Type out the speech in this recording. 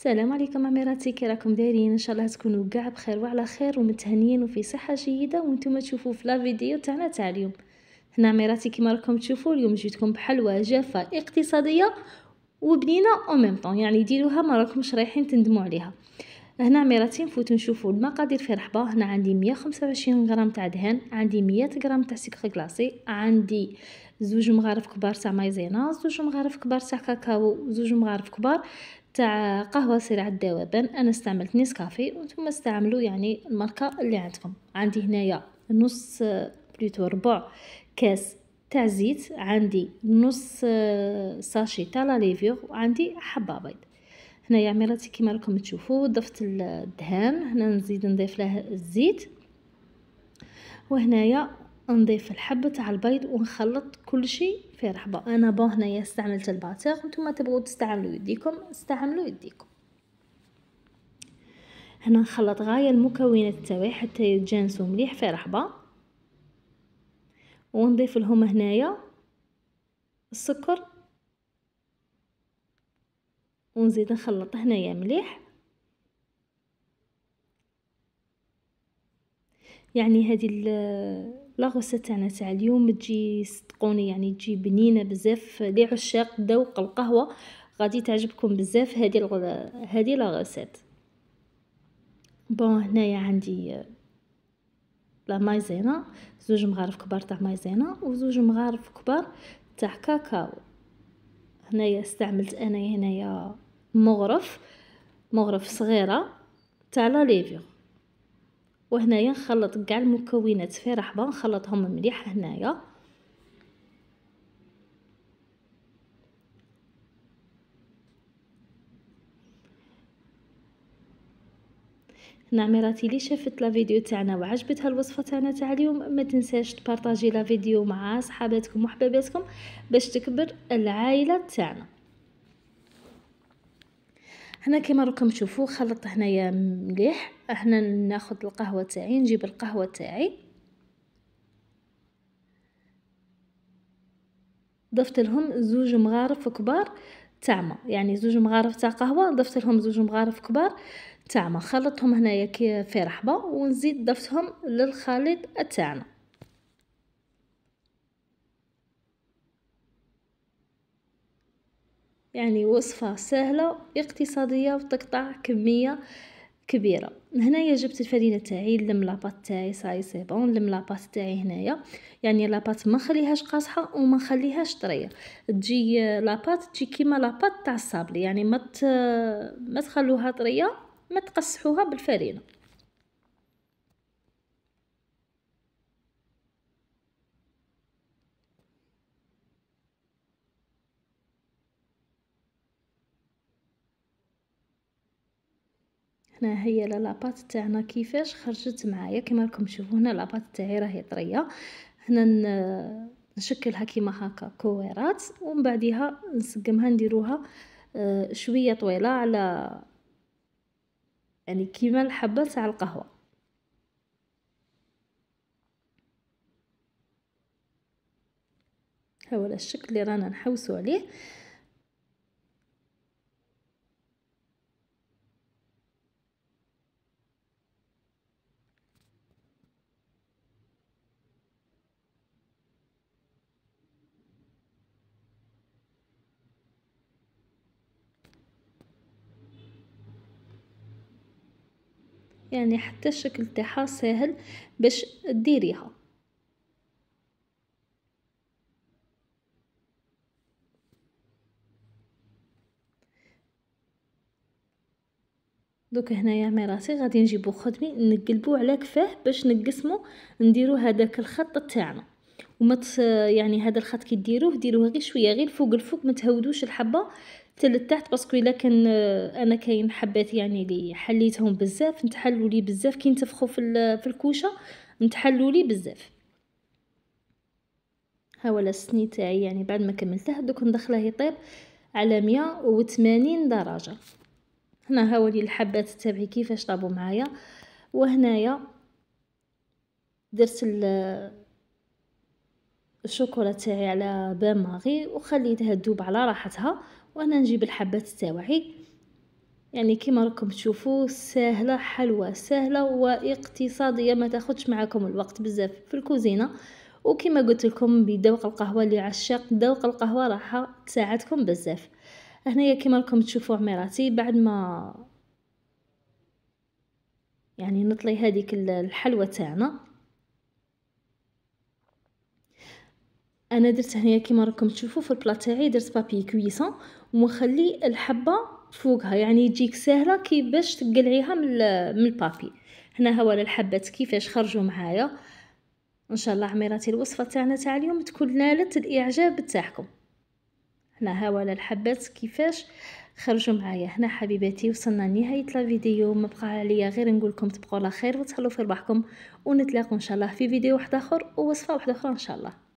السلام عليكم عميراتي، كي راكم دايرين؟ ان شاء الله تكونوا كاع بخير وعلى خير ومتهنيين وفي صحه جيده وانتم تشوفوا في لا فيديو تاعنا تاع اليوم. هنا عميراتي كيما راكم تشوفوا اليوم جيتكم بحلوى جافه اقتصاديه وبنينه او ميم طون، يعني ديروها ما راكمش رايحين تندموا عليها. هنا عميراتي نفوتوا نشوفوا المقادير في رحبه. هنا عندي 125 غرام تاع دهن، عندي 100 غرام تاع سكر كلاصي، عندي زوج مغارف كبار تاع مايزينا، زوج مغارف كبار تاع كاكاو، زوج مغارف كبار تاع قهوه سريعه الذوبان. انا استعملت نسكافي وانتم استعملوا يعني الماركه اللي عندكم. عندي هنايا نص بلوتو ربع كاس تاع زيت، عندي نص ساشي تاع لا ليفيور، وعندي حبه بيض. هنايا عميراتي كيما راكم تشوفوا ضفت الدهان، هنا نزيد نضيف له الزيت، وهنايا نضيف الحبه تاع البيض ونخلط كل شيء في رحبه. انا هنايا استعملت الباتيغ، نتوما تبغوا تستعملوا يديكم استعملوا يديكم. هنا نخلط غايه المكونات تاعي حتى يتجانسوا مليح في رحبه، ونضيف لهم هنايا السكر ونزيد نخلط هنايا مليح. يعني هذه لاغوسه تاعنا تاع اليوم تجي صدقوني يعني تجي بنينه بزاف، لعشاق ذوق القهوه غادي تعجبكم بزاف هذه لاغوسيت. بون هنايا عندي لا مايزينا، زوج مغارف كبار تاع مايزينا وزوج مغارف كبار تاع كاكاو. هنايا استعملت انا هنايا مغرف صغيره تاع لا ليفيور. وهنايا نخلط كاع المكونات في رحبه، نخلطهم مليح. هنايا عميراتي اللي شافت لا فيديو تاعنا وعجبتها الوصفه تاعنا تاع اليوم ما تنساش تبارطاجي لا فيديو مع صحاباتكم وحباباتكم باش تكبر العائله تاعنا. هنا كما راكم تشوفوا خلطت هنايا مليح. احنا ناخذ القهوه تاعي، نجيب القهوه تاعي ضفت لهم زوج مغارف كبار تاع ما، يعني زوج مغارف تاع قهوه ضفت لهم زوج مغارف كبار تاع ما، خلطتهم هنايا كي في رحبه ونزيد ضفتهم للخليط تاعنا. يعني وصفه سهله اقتصاديه وتقطع كميه كبيره. هنايا جبت الفرينه تاعي، نلم لاباط تاعي صاي سي بون، نلم لاباط تاعي هنايا، يعني لاباط ما نخليهاش قاصحه وما نخليهاش طريه، تجي لاباط تجي كيما لاباط تاع الصابلي، يعني ما تخلوها طريه، ما تقصحوها بالفرينه. هنا هي لاباط تاعنا كيفاش خرجت معايا كيما راكم تشوفوا. هنا لاباط تاعي راهي طريه. هنا نشكلها كيما هكا كويرات ومن بعديها نسقمها نديروها شويه طويله على يعني كيما الحبه تاع القهوه. ها هو الشكل اللي رانا نحوسوا عليه. يعني حتى الشكل تاعها ساهل باش ديريها. دوك هنايا عميراتي غادي نجيبو خدمي نقلبو على كفاه باش نقسمو نديرو هذاك الخط تاعنا. يعني هذا الخط كي ديروه غير شويه، غير الفوق ما تهودوش الحبه حتى لتحت، باسكو الا كان انا كاين حبات يعني اللي حليتهم بزاف نتحلوا لي بزاف كي نتفخوا في الكوشه نتحلوا لي بزاف. ها ولا السني تاعي يعني بعد ما كملته دوك ندخله يطيب على 180 درجه. هنا هاولي الحبات تاعي كيفاش طابوا معايا. وهنايا درت الشوكولا تاعي على بان ماغي وخليتها تذوب على راحتها. وانا نجيب الحبات تاعي يعني كيما راكم تشوفوا ساهله، حلوه ساهله واقتصاديه، ما تاخذش معكم الوقت بزاف في الكوزينه. وكما قلت لكم بذوق القهوه، اللي عشاق ذوق القهوه راح تساعدكم بزاف. هنايا كيما راكم تشوفوا عميراتي، بعد ما يعني نطلي هذيك الحلوى تاعنا، انا درت هنايا كيما راكم تشوفوا في البلا تاعي، درت بابي كويسون ومخلي الحبه فوقها، يعني تجيك سهله كي باش تقلعيها من البابي. هنا هو الحبات كيفاش خرجوا معايا. ان شاء الله عميراتي الوصفه تاعنا تاع اليوم تكون نالت الاعجاب تاعكم. هنا هو الحبات كيفاش خرجوا معايا. هنا حبيباتي وصلنا لنهايه الفيديو، ما بقى عليا غير نقول لكم تبقوا على خير وتهلاو في رباحكم، ونتلاقوا ان شاء الله في فيديو واحد اخر ووصفه واحده اخرى ان شاء الله.